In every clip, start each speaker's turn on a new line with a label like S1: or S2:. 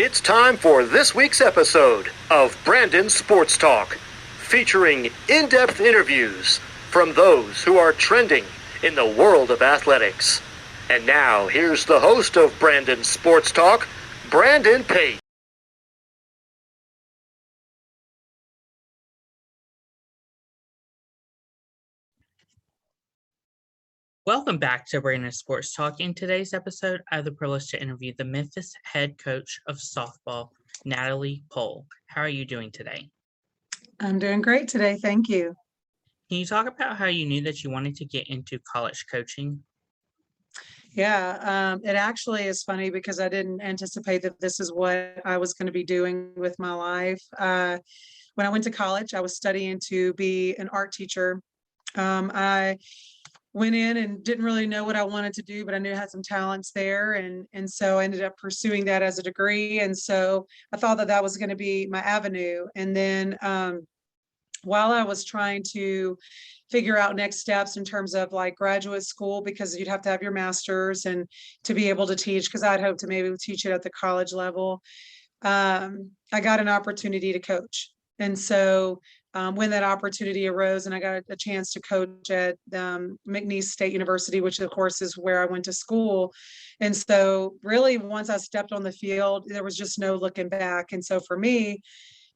S1: It's time for this week's episode of Brandon Sports Talk, featuring in-depth interviews from those who are trending in the world of athletics. And now, here's the host of Brandon Sports Talk, Brandon Pate.
S2: Welcome back to Brandon Sports Talk. In today's episode, I have the privilege to interview the Memphis head coach of softball, Natalie Poole. How are you doing today?
S3: I'm doing great today. Thank you.
S2: Can you talk about how you knew that you wanted to get into college coaching?
S3: Yeah, it actually is funny because I didn't anticipate that this is what I was going to be doing with my life. When I went to college, I was studying to be an art teacher. I went in and didn't really know what I wanted to do, but I knew I had some talents there. And so I ended up pursuing that as a degree. And so I thought that that was going to be my avenue. And then while I was trying to figure out next steps in terms of like graduate school, because you'd have to have your master's and to be able to teach, because I'd hope to maybe teach it at the college level, I got an opportunity to coach. And so when that opportunity arose and I got a chance to coach at McNeese State University, which of course is where I went to school. And so really once I stepped on the field, there was just no looking back. And so for me,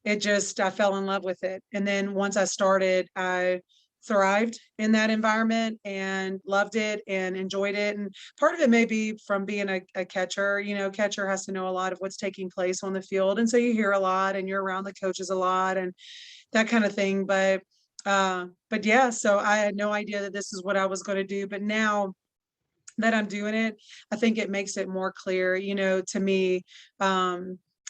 S3: I fell in love with it. And then once I started, I thrived in that environment and loved it and enjoyed it. And part of it may be from being a catcher. You know, catcher has to know a lot of what's taking place on the field. And so you hear a lot and you're around the coaches a lot and that kind of thing. But yeah, so I had no idea that this is what I was going to do. But now that I'm doing it, I think it makes it more clear, you know, to me,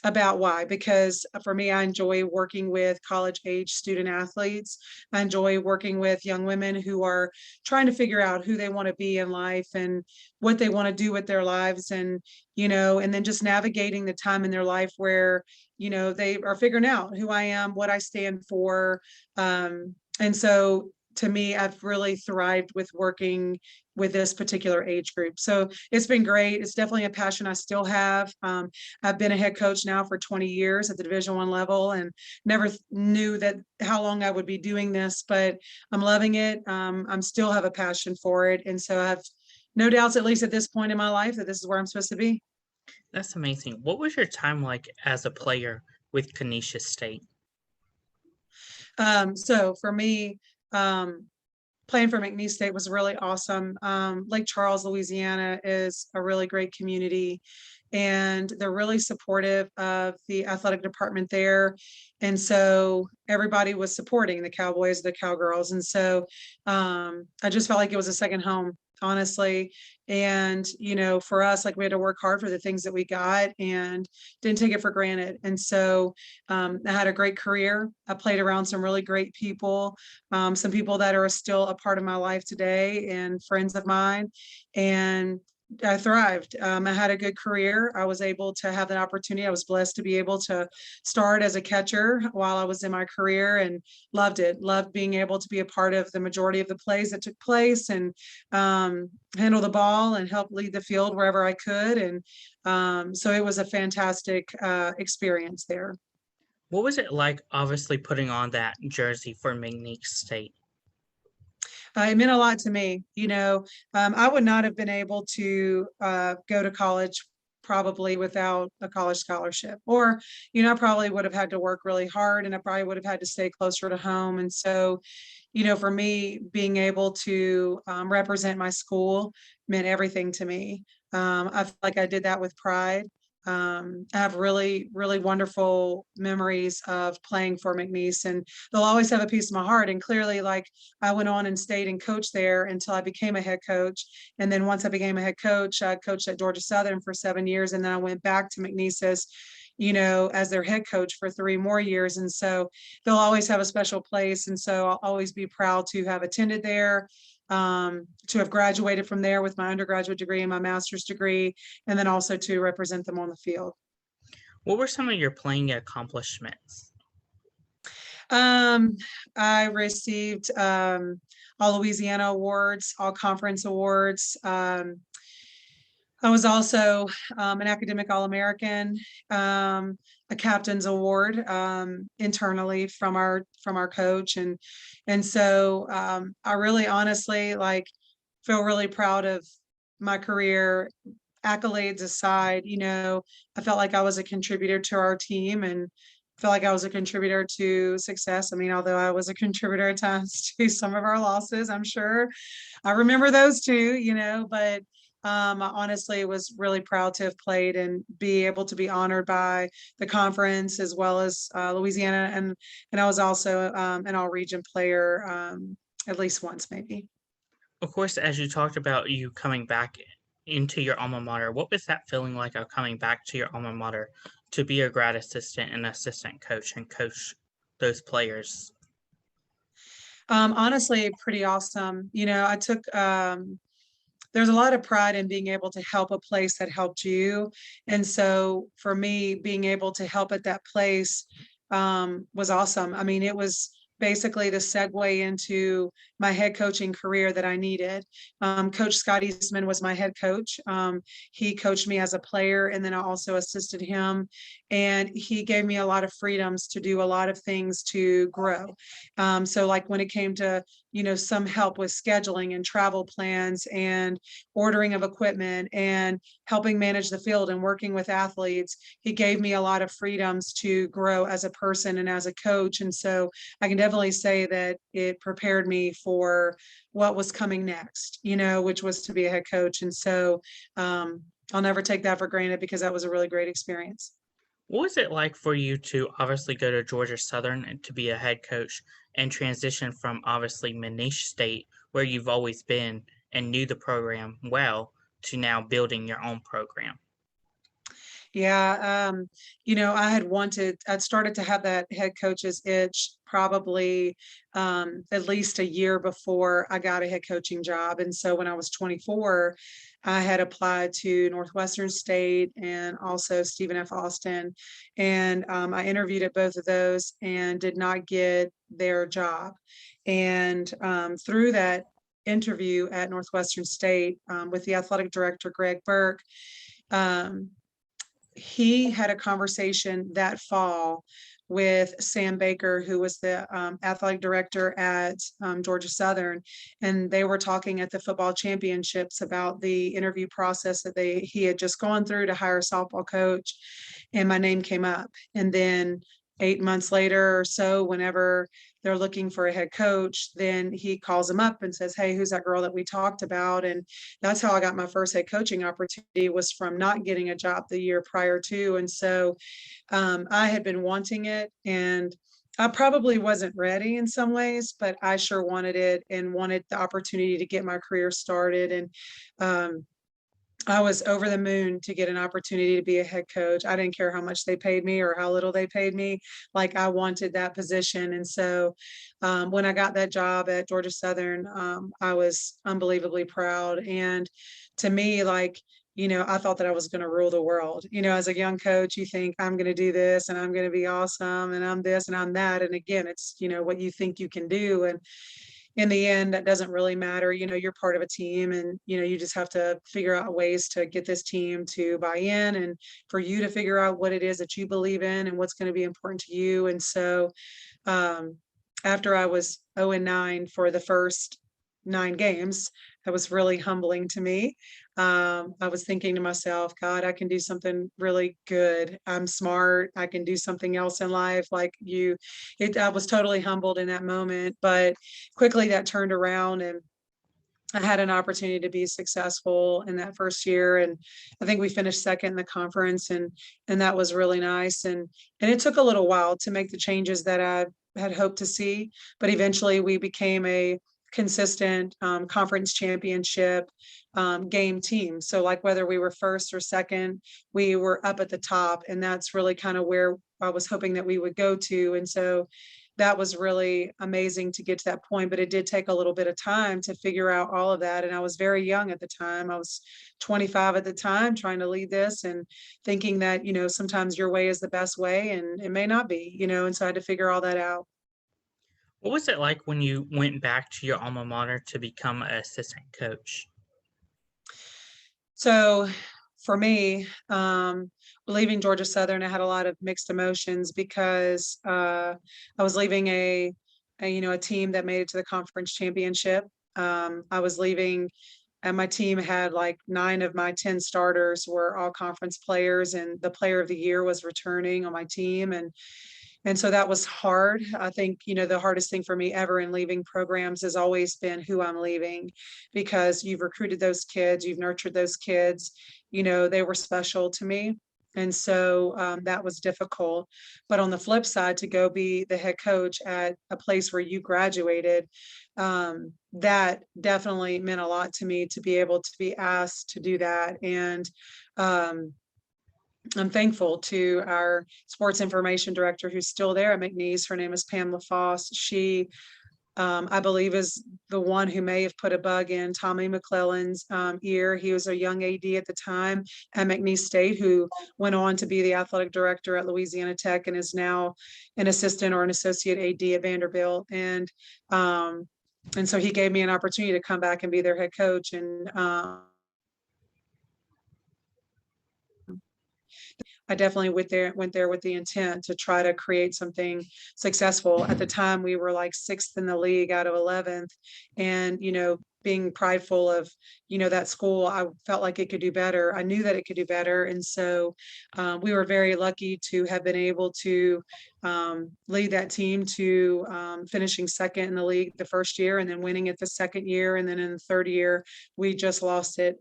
S3: about why. Because for me, I enjoy working with college age student athletes. I enjoy working with young women who are trying to figure out who they want to be in life and what they want to do with their lives. And, you know, and then just navigating the time in their life where, you know, they are figuring out who I am, what I stand for. And so to me, I've really thrived with working with this particular age group. So it's been great. It's definitely a passion I still have. I've been a head coach now for 20 years at the Division I level and never knew that how long I would be doing this, but I'm loving it. I'm still have a passion for it. And so I have no doubts, at least at this point in my life, that this is where I'm supposed to be.
S2: That's amazing. What was your time like as a player with McNeese State?
S3: So for me, playing for McNeese State was really awesome. Lake Charles, Louisiana is a really great community and they're really supportive of the athletic department there. And so everybody was supporting the Cowboys, the Cowgirls. And so I just felt like it was a second home, honestly. And, you know, for us, like we had to work hard for the things that we got and didn't take it for granted. And so I had a great career. I played around some really great people, some people that are still a part of my life today and friends of mine. And I thrived. I had a good career. I was able to have that opportunity. I was blessed to be able to start as a catcher while I was in my career and loved it. Loved being able to be a part of the majority of the plays that took place and handle the ball and help lead the field wherever I could. And so it was a fantastic experience there.
S2: What was it like, obviously, putting on that jersey for McNeese State?
S3: It meant a lot to me. You know, I would not have been able to go to college probably without a college scholarship, or, you know, I probably would have had to work really hard and I probably would have had to stay closer to home. And so, you know, for me, being able to represent my school meant everything to me. I feel like I did that with pride. I have really, really wonderful memories of playing for McNeese, and they'll always have a piece of my heart. And clearly, like I went on and stayed and coached there until I became a head coach. And then once I became a head coach, I coached at Georgia Southern for 7 years. And then I went back to McNeese, you know, as their head coach for 3 more years. And so they'll always have a special place. And so I'll always be proud to have attended there, to have graduated from there with my undergraduate degree and my master's degree, and then also to represent them on the field.
S2: What were some of your playing accomplishments?
S3: I received all Louisiana awards, all conference awards. I was also an academic All-American, a captain's award internally from our coach, and so I really honestly feel really proud of my career. Accolades aside, I felt like I was a contributor to our team and felt like I was a contributor to success. I mean, although I was a contributor at times to some of our losses, I'm sure I remember those too, but I honestly was really proud to have played and be able to be honored by the conference as well as Louisiana. And I was also an all-region player at least once, maybe.
S2: Of course, as you talked about you coming back into your alma mater, what was that feeling like of coming back to your alma mater to be a grad assistant and assistant coach and coach those players?
S3: Honestly, pretty awesome. I took there's a lot of pride in being able to help a place that helped you. And so for me, being able to help at that place was awesome. I mean, it was basically the segue into my head coaching career that I needed. Coach Scott Eastman was my head coach. He coached me as a player, and then I also assisted him. And he gave me a lot of freedoms to do a lot of things to grow. So like when it came to, some help with scheduling and travel plans and ordering of equipment and helping manage the field and working with athletes, he gave me a lot of freedoms to grow as a person and as a coach. And so I can definitely say that it prepared me for what was coming next, which was to be a head coach. And so I'll never take that for granted because that was a really great experience.
S2: What was it like for you to obviously go to Georgia Southern and to be a head coach and transition from obviously McNeese State, where you've always been and knew the program well, to now building your own program?
S3: Yeah, I'd started to have that head coach's itch probably at least a year before I got a head coaching job. And so when I was 24, I had applied to Northwestern State and also Stephen F. Austin. And I interviewed at both of those and did not get their job. And through that interview at Northwestern State with the athletic director, Greg Burke, he had a conversation that fall with Sam Baker, who was the athletic director at Georgia Southern, and they were talking at the football championships about the interview process that he had just gone through to hire a softball coach, and my name came up. And then 8 months later or so, whenever they're looking for a head coach, then he calls him up and says, "Hey, who's that girl that we talked about?" And that's how I got my first head coaching opportunity, was from not getting a job the year prior to. And so I had been wanting it, and I probably wasn't ready in some ways, but I sure wanted it and wanted the opportunity to get my career started. And I was over the moon to get an opportunity to be a head coach. I didn't care how much they paid me or how little they paid me. Like, I wanted that position. And so when I got that job at Georgia Southern, I was unbelievably proud. And to me, I thought that I was going to rule the world. As a young coach, you think, I'm going to do this and I'm going to be awesome and I'm this and I'm that. And again, it's, what you think you can do. And in the end, that doesn't really matter. You're part of a team, and, you just have to figure out ways to get this team to buy in, and for you to figure out what it is that you believe in and what's going to be important to you. And so after I was 0-9 for the first 9 games, that was really humbling to me. I was thinking to myself, God, I can do something really good. I'm smart. I can do something else in life. I was totally humbled in that moment, but quickly that turned around, and I had an opportunity to be successful in that first year. And I think we finished second in the conference, and that was really nice. And it took a little while to make the changes that I had hoped to see, but eventually we became a consistent conference championship game team. So whether we were first or second, we were up at the top, and that's really kind of where I was hoping that we would go to. And so that was really amazing to get to that point, but it did take a little bit of time to figure out all of that. And I was very young at the time. I was 25 at the time, trying to lead this and thinking that, sometimes your way is the best way, and it may not be, and so I had to figure all that out.
S2: What was it like when you went back to your alma mater to become an assistant coach?
S3: So for me, leaving Georgia Southern, I had a lot of mixed emotions because I was leaving a team that made it to the conference championship. I was leaving, and my team had like 9 of my 10 starters were all conference players, and the player of the year was returning on my team. And so that was hard. I think, the hardest thing for me ever in leaving programs has always been who I'm leaving, because you've recruited those kids, you've nurtured those kids, they were special to me. And so that was difficult. But on the flip side, to go be the head coach at a place where you graduated, that definitely meant a lot to me to be able to be asked to do that. And I'm thankful to our sports information director who's still there at McNeese. Her name is Pam LaFosse. She, I believe, is the one who may have put a bug in Tommy McClellan's ear. He was a young AD at the time at McNeese State, who went on to be the athletic director at Louisiana Tech and is now an assistant or an associate AD at Vanderbilt. And so he gave me an opportunity to come back and be their head coach. And I definitely went there with the intent to try to create something successful. At the time, we were like 6th in the league out of 11th, and being prideful of that school, I felt like it could do better. I knew that it could do better, and so we were very lucky to have been able to lead that team to finishing 2nd in the league the first year, and then winning it the 2nd year, and then in the 3rd year we just lost it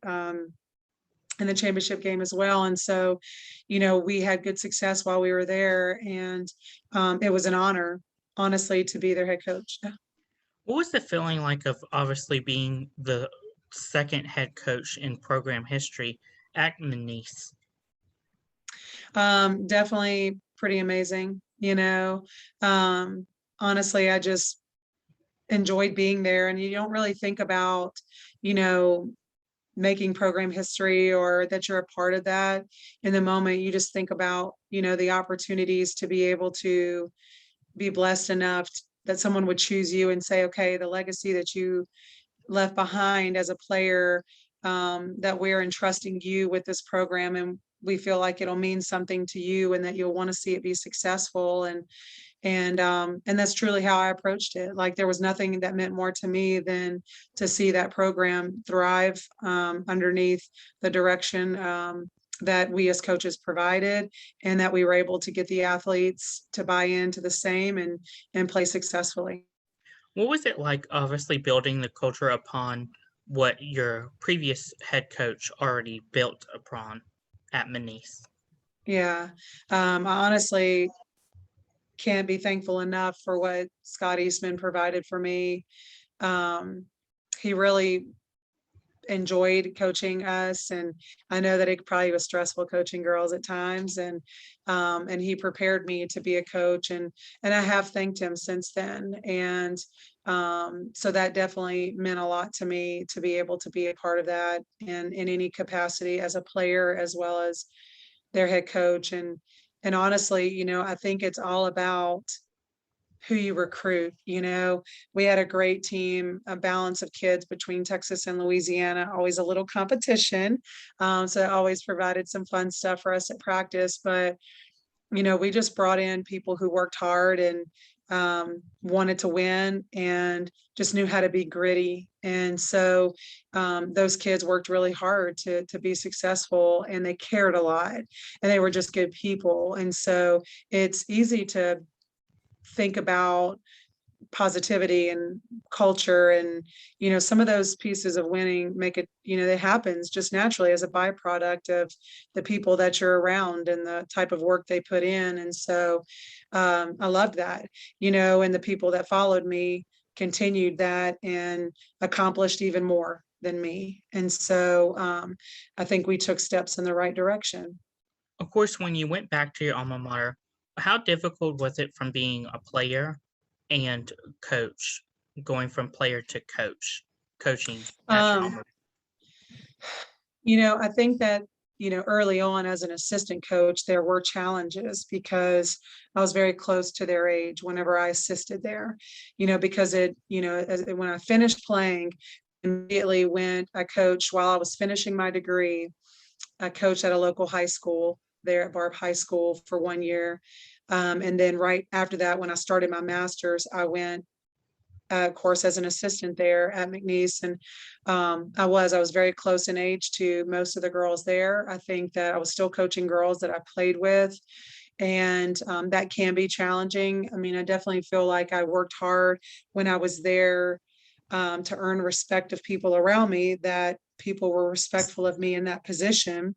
S3: in the championship game as well. And so, we had good success while we were there, and it was an honor, honestly, to be their head coach.
S2: What was the feeling like of obviously being the second head coach in program history at McNeese?
S3: Definitely pretty amazing. Honestly, I just enjoyed being there, and you don't really think about, making program history or that you're a part of that in the moment. You just think about, the opportunities to be able to be blessed enough that someone would choose you and say, okay, the legacy that you left behind as a player, that we're entrusting you with this program, and we feel like it'll mean something to you and that you'll want to see it be successful. And that's truly how I approached it. Like, there was nothing that meant more to me than to see that program thrive underneath the direction that we as coaches provided, and that we were able to get the athletes to buy into the same and play successfully.
S2: What was it like, obviously, building the culture upon what your previous head coach already built upon at McNeese?
S3: Yeah, I honestly can't be thankful enough for what Scott Eastman provided for me. He really enjoyed coaching us, and I know that it probably was stressful coaching girls at times, and he prepared me to be a coach, and I have thanked him since then. And so that definitely meant a lot to me to be able to be a part of that, and in any capacity as a player as well as their head coach. And honestly, I think it's all about who you recruit. We had a great team, a balance of kids between Texas and Louisiana, always a little competition. So it always provided some fun stuff for us at practice. But, we just brought in people who worked hard and wanted to win and just knew how to be gritty. And so those kids worked really hard to be successful, and they cared a lot, and they were just good people. And so it's easy to think about positivity and culture, and some of those pieces of winning make it, it happens just naturally as a byproduct of the people that you're around and the type of work they put in. And so I loved that, and the people that followed me continued that and accomplished even more than me. And so I think we took steps in the right direction.
S2: Of course, when you went back to your alma mater, how difficult was it from being a player and coach, going from player to coaching at your alma?
S3: I think that, early on as an assistant coach, there were challenges because I was very close to their age whenever I assisted there, because when I finished playing, immediately went, I coached while I was finishing my degree I coached at a local high school there at Barb High School for 1 year. And then right after that, when I started my master's, I went, of course, as an assistant there at McNeese. And I was very close in age to most of the girls there. I think that I was still coaching girls that I played with. And that can be challenging. I mean, I definitely feel like I worked hard when I was there to earn respect of people around me, that people were respectful of me in that position.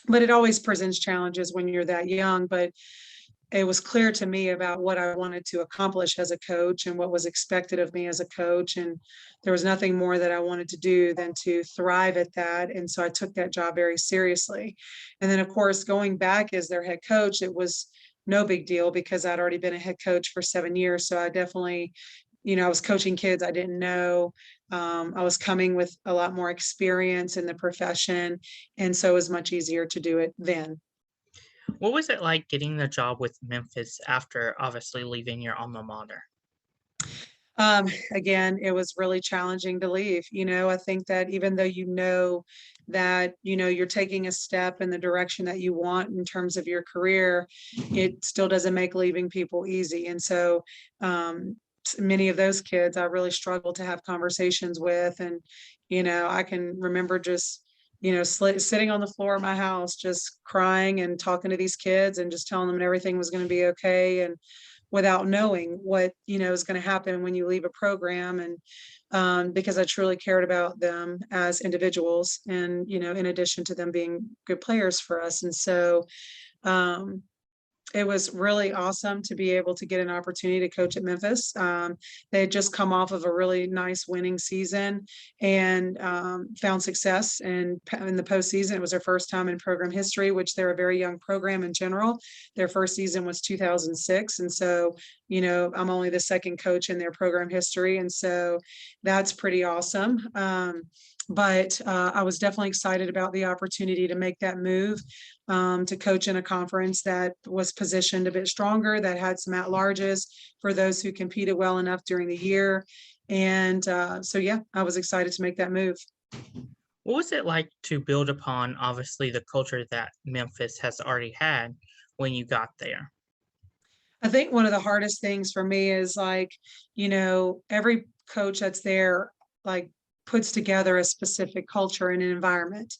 S3: But it always presents challenges when you're that young. But it was clear to me about what I wanted to accomplish as a coach and what was expected of me as a coach. And there was nothing more that I wanted to do than to thrive at that. And so I took that job very seriously. And then, of course, going back as their head coach, it was no big deal because I'd already been a head coach for 7 years. So I definitely, I was coaching kids I didn't know. I was coming with a lot more experience in the profession. And so it was much easier to do it then.
S2: What was it like getting the job with Memphis after obviously leaving your alma mater?
S3: Again, it was really challenging to leave. I think that even though that, you're taking a step in the direction that you want in terms of your career, it still doesn't make leaving people easy. And so many of those kids I really struggled to have conversations with. And, I can remember just sitting on the floor of my house, just crying and talking to these kids and just telling them everything was going to be okay. And without knowing what, is going to happen when you leave a program. And because I truly cared about them as individuals and, in addition to them being good players for us. And so, it was really awesome to be able to get an opportunity to coach at Memphis. They had just come off of a really nice winning season and found success in the postseason. It was their first time in program history, which they're a very young program in general. Their first season was 2006. And so, I'm only the second coach in their program history. And so that's pretty awesome. But I was definitely excited about the opportunity to make that move, to coach in a conference that was positioned a bit stronger, that had some at-larges for those who competed well enough during the year. And so, yeah, I was excited to make that move.
S2: What was it like to build upon, obviously, the culture that Memphis has already had when you got there?
S3: I think one of the hardest things for me is every coach that's there, puts together a specific culture and an environment.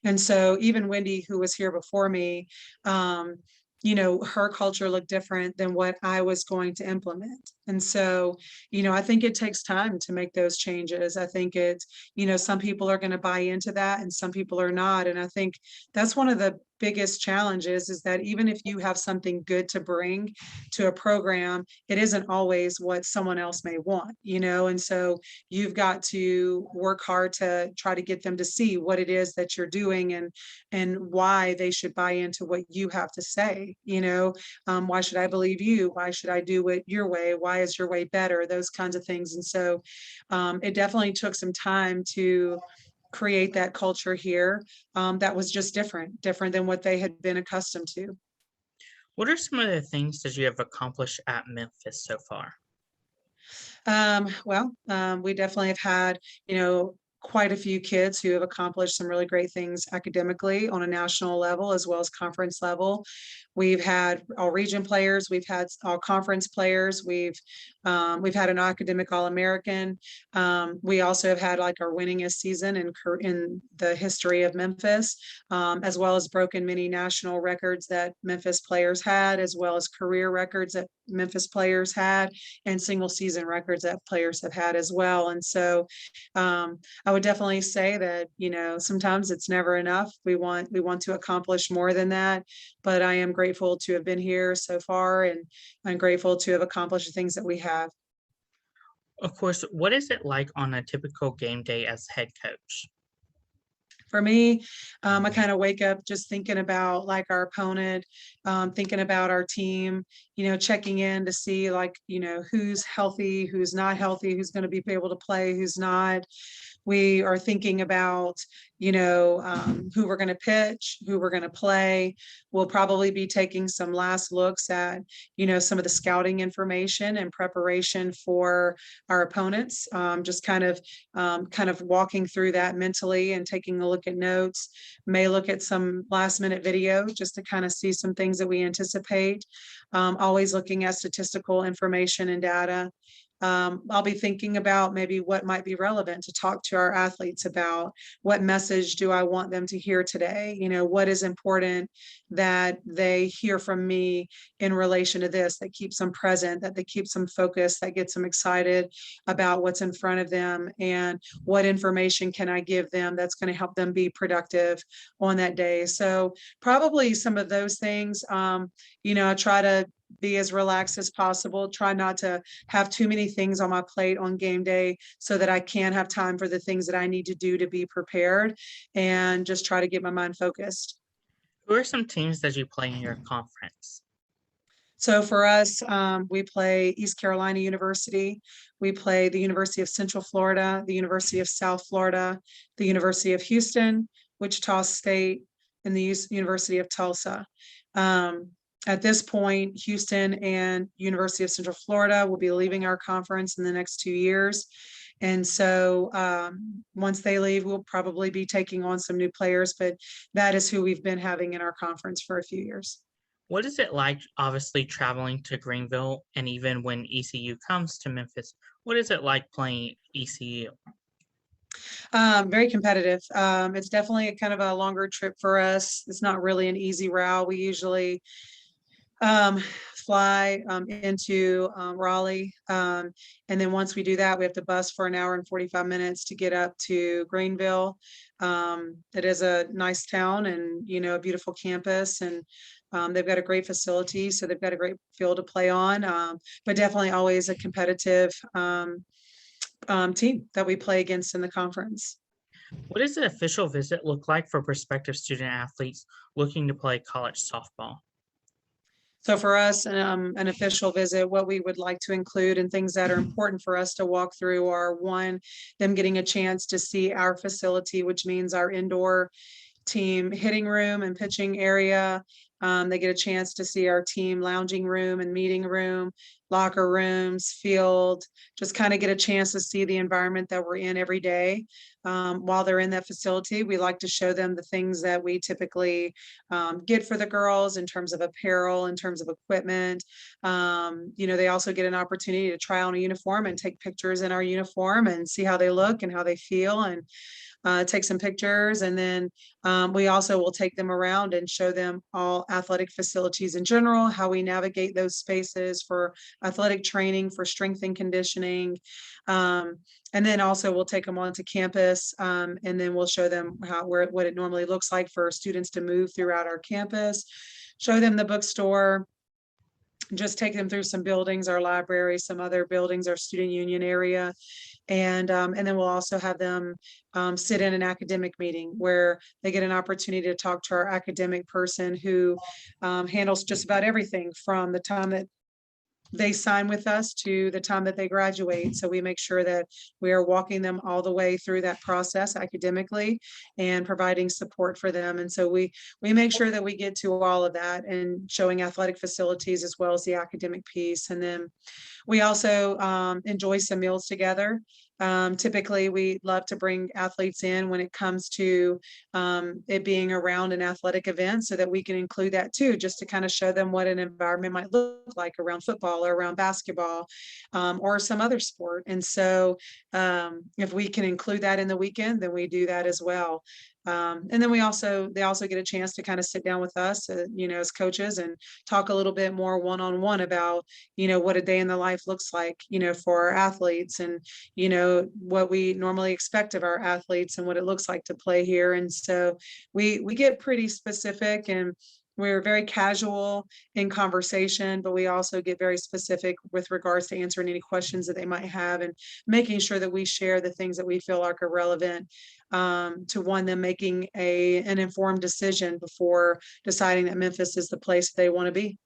S3: And so even Wendy, who was here before me, her culture looked different than what I was going to implement. And so, I think it takes time to make those changes. I think some people are going to buy into that and some people are not. And I think that's one of the biggest challenges is that even if you have something good to bring to a program, it isn't always what someone else may want, and so you've got to work hard to try to get them to see what it is that you're doing and why they should buy into what you have to say. Why should I believe you? Why should I do it your way? Why is your way better? Those kinds of things. And so it definitely took some time to create that culture here that was just different than what they had been accustomed to.
S2: What are some of the things that you have accomplished at Memphis so far?
S3: We definitely have had, quite a few kids who have accomplished some really great things academically on a national level as well as conference level. We've had all region players, we've had all conference players, we've had an academic All-American. We also have had our winningest season in the history of Memphis, as well as broken many national records that Memphis players had, as well as career records that Memphis players had, and single season records that players have had as well. And so I would definitely say that, sometimes it's never enough. We want to accomplish more than that, but I am grateful to have been here so far, and I'm grateful to have accomplished the things that we have.
S2: Of course, what is it like on a typical game day as head coach?
S3: For me, I kind of wake up just thinking about our opponent, thinking about our team, checking in to see who's healthy, who's not healthy, who's going to be able to play, who's not. We are thinking about, who we're going to pitch, who we're going to play. We'll probably be taking some last looks at, some of the scouting information and preparation for our opponents. Just kind of walking through that mentally and taking a look at notes. May look at some last minute video just to kind of see some things that we anticipate. Always looking at statistical information and data. I'll be thinking about maybe what might be relevant to talk to our athletes about. What message do I want them to hear today? What is important that they hear from me in relation to this, that keeps them present, that keeps them focused, that gets them excited about what's in front of them, and what information can I give them that's going to help them be productive on that day. So probably some of those things. I try to be as relaxed as possible, try not to have too many things on my plate on game day so that I can have time for the things that I need to do to be prepared, and just try to get my mind focused.
S2: Who are some teams that you play in your conference?
S3: So for us, we play East Carolina University. We play the University of Central Florida, the University of South Florida, the University of Houston, Wichita State, and the University of Tulsa. At this point, Houston and University of Central Florida will be leaving our conference in the next 2 years. And so once they leave, we'll probably be taking on some new players, but that is who we've been having in our conference for a few years.
S2: What is it like, obviously, traveling to Greenville, and even when ECU comes to Memphis? What is it like playing ECU?
S3: Very competitive. It's definitely a kind of a longer trip for us. It's not really an easy route. We usually fly into Raleigh. And then once we do that, we have to bus for an hour and 45 minutes to get up to Greenville. It is a nice town and, a beautiful campus, and they've got a great facility. So they've got a great field to play on, but definitely always a competitive team that we play against in the conference.
S2: What does the official visit look like for prospective student athletes looking to play college softball?
S3: So for us, an official visit, what we would like to include and things that are important for us to walk through are, one, them getting a chance to see our facility, which means our indoor team hitting room and pitching area. They get a chance to see our team lounging room and meeting room, locker rooms, field, just kind of get a chance to see the environment that we're in every day. While they're in that facility, we like to show them the things that we typically get for the girls in terms of apparel, in terms of equipment. They also get an opportunity to try on a uniform and take pictures in our uniform and see how they look and how they feel, and take some pictures. And then we also will take them around and show them all athletic facilities in general, how we navigate those spaces for athletic training, for strength and conditioning. And then also we'll take them onto campus, and then we'll show them what it normally looks like for students to move throughout our campus, show them the bookstore, just take them through some buildings, our library, some other buildings, our student union area. And then we'll also have them sit in an academic meeting where they get an opportunity to talk to our academic person who handles just about everything from the time that they sign with us to the time that they graduate. So we make sure that we are walking them all the way through that process academically and providing support for them. And so we make sure that we get to all of that and showing athletic facilities as well as the academic piece. And then we also enjoy some meals together. Typically, we love to bring athletes in when it comes to it being around an athletic event, so that we can include that too, just to kind of show them what an environment might look like around football or around basketball or some other sport. And so if we can include that in the weekend, then we do that as well. And then they also get a chance to kind of sit down with us, as coaches, and talk a little bit more one-on-one about, what a day in the life looks like, for our athletes, and, what we normally expect of our athletes and what it looks like to play here. And so we get pretty specific, and we're very casual in conversation, but we also get very specific with regards to answering any questions that they might have, and making sure that we share the things that we feel like are relevant to them making an informed decision before deciding that Memphis is the place they want to be.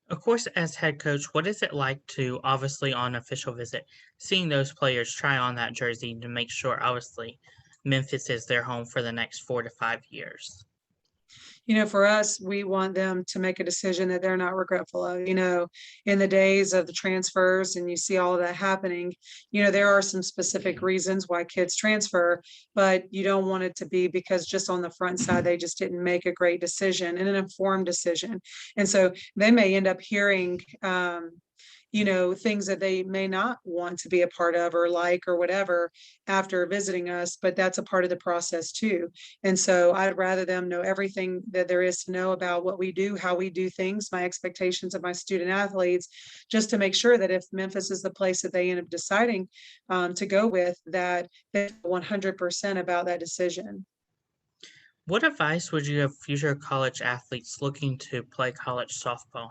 S2: Of course, as head coach, what is it like to obviously on official visit, seeing those players try on that jersey to make sure obviously Memphis is their home for the next 4 to 5 years?
S3: For us, we want them to make a decision that they're not regretful of. In the days of the transfers and you see all of that happening, there are some specific reasons why kids transfer, but you don't want it to be because just on the front side, they just didn't make a great decision and an informed decision. And so they may end up hearing, things that they may not want to be a part of or like or whatever after visiting us, but that's a part of the process too. And so I'd rather them know everything that there is to know about what we do, how we do things, my expectations of my student athletes, just to make sure that if Memphis is the place that they end up deciding to go with, that they're 100% about that decision.
S2: What advice would you give future college athletes looking to play college softball?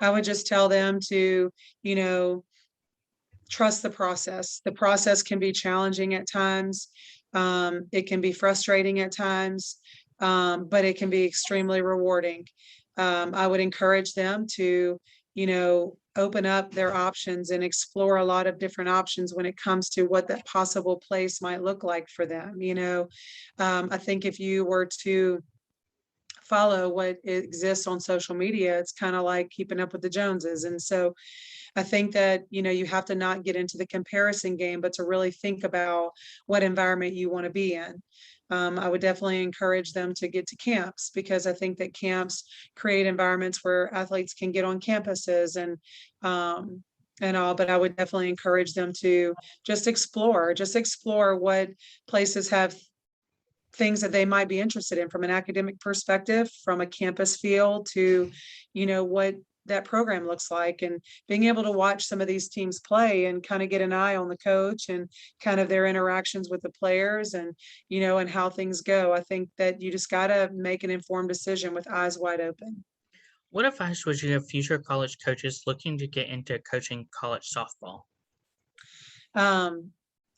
S3: I would just tell them to, you know, trust the process. The process can be challenging at times. It can be frustrating at times, but it can be extremely rewarding. I would encourage them to, open up their options and explore a lot of different options when it comes to what that possible place might look like for them. I think if you were to follow what exists on social media, it's kind of like keeping up with the Joneses. And so I think that, you have to not get into the comparison game, but to really think about what environment you want to be in. I would definitely encourage them to get to camps because I think that camps create environments where athletes can get on campuses and all, but I would definitely encourage them to just explore what places have things that they might be interested in from an academic perspective, from a campus feel to, what that program looks like, and being able to watch some of these teams play and kind of get an eye on the coach and kind of their interactions with the players and, and how things go. I think that you just got to make an informed decision with eyes wide open.
S2: What advice would you give future college coaches looking to get into coaching college softball?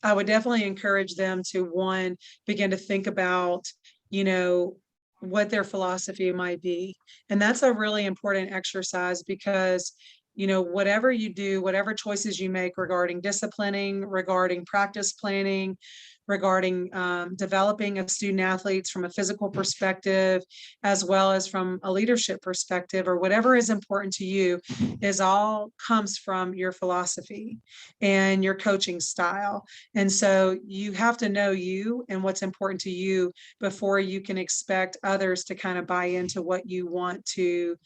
S3: I would definitely encourage them to begin to think about, what their philosophy might be. And that's a really important exercise because, whatever you do, whatever choices you make regarding disciplining, regarding practice planning, regarding developing of student athletes from a physical perspective, as well as from a leadership perspective, or whatever is important to you, is all comes from your philosophy and your coaching style. And so you have to know you and what's important to you before you can expect others to kind of buy into what you want to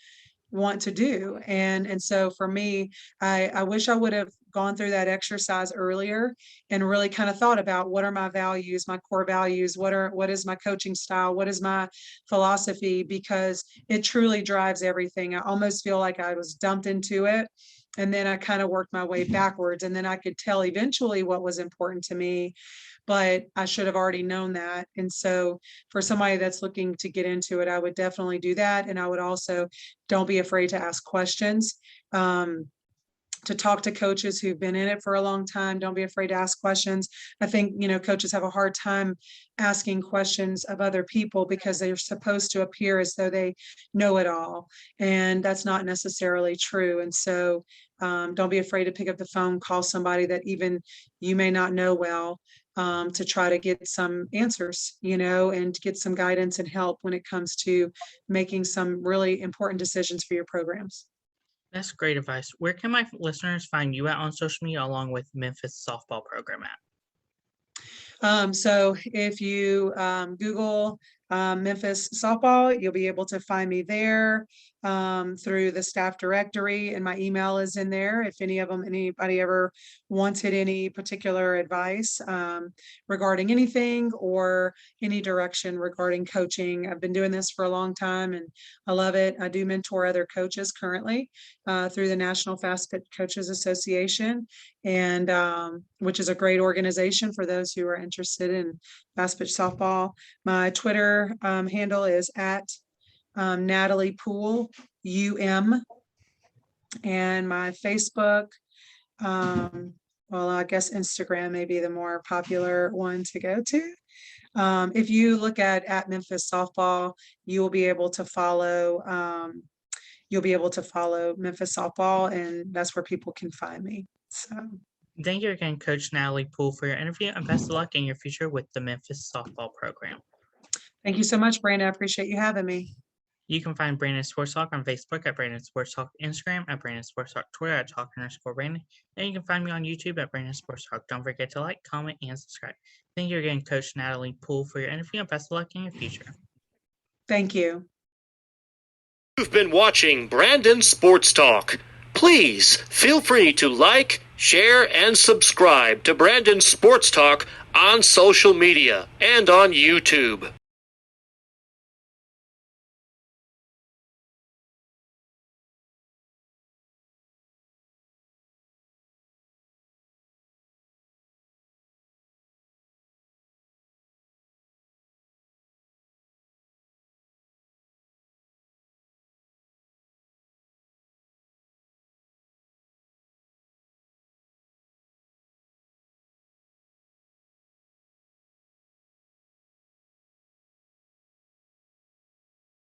S3: do. And so for me, I wish I would have gone through that exercise earlier and really kind of thought about what are my values, my core values, what is my coaching style, what is my philosophy, because it truly drives everything. I almost feel like I was dumped into it. And then I kind of worked my way backwards, and then I could tell eventually what was important to me, but I should have already known that. And so for somebody that's looking to get into it, I would definitely do that. And I would also, don't be afraid to ask questions, to talk to coaches who've been in it for a long time. Don't be afraid to ask questions. I think, coaches have a hard time asking questions of other people because they're supposed to appear as though they know it all. And that's not necessarily true. And so don't be afraid to pick up the phone, call somebody that even you may not know well, to try to get some answers, and get some guidance and help when it comes to making some really important decisions for your programs.
S2: That's great advice. Where can my listeners find you at on social media along with Memphis softball program at?
S3: So if you Google Memphis softball, you'll be able to find me there through the staff directory, and my email is in there. If anybody ever wanted any particular advice regarding anything or any direction regarding coaching, I've been doing this for a long time and I love it. I do mentor other coaches currently through the National Fast Pitch Coaches Association, and which is a great organization for those who are interested in fast pitch softball. My Twitter handle is at Natalie Poole, UM, and my Facebook, well, I guess Instagram may be the more popular one to go to. If you look at Memphis softball, you will be able to follow you'll be able to follow Memphis softball, and that's where people can find me. So
S2: Thank you again, Coach Natalie Poole, for your interview, and best of luck in your future with the Memphis softball program.
S3: thank you so much, Brandon. I appreciate you having me.
S2: You can find Brandon Sports Talk on Facebook at Brandon Sports Talk, Instagram at Brandon Sports Talk, Twitter at Talk_Brandon, and you can find me on YouTube at Brandon Sports Talk. Don't forget to like, comment, and subscribe. Thank you again, Coach Natalie Poole, for your interview, and best of luck in your future.
S3: Thank you.
S1: You've been watching Brandon Sports Talk. Please feel free to like, share, and subscribe to Brandon Sports Talk on social media and on YouTube.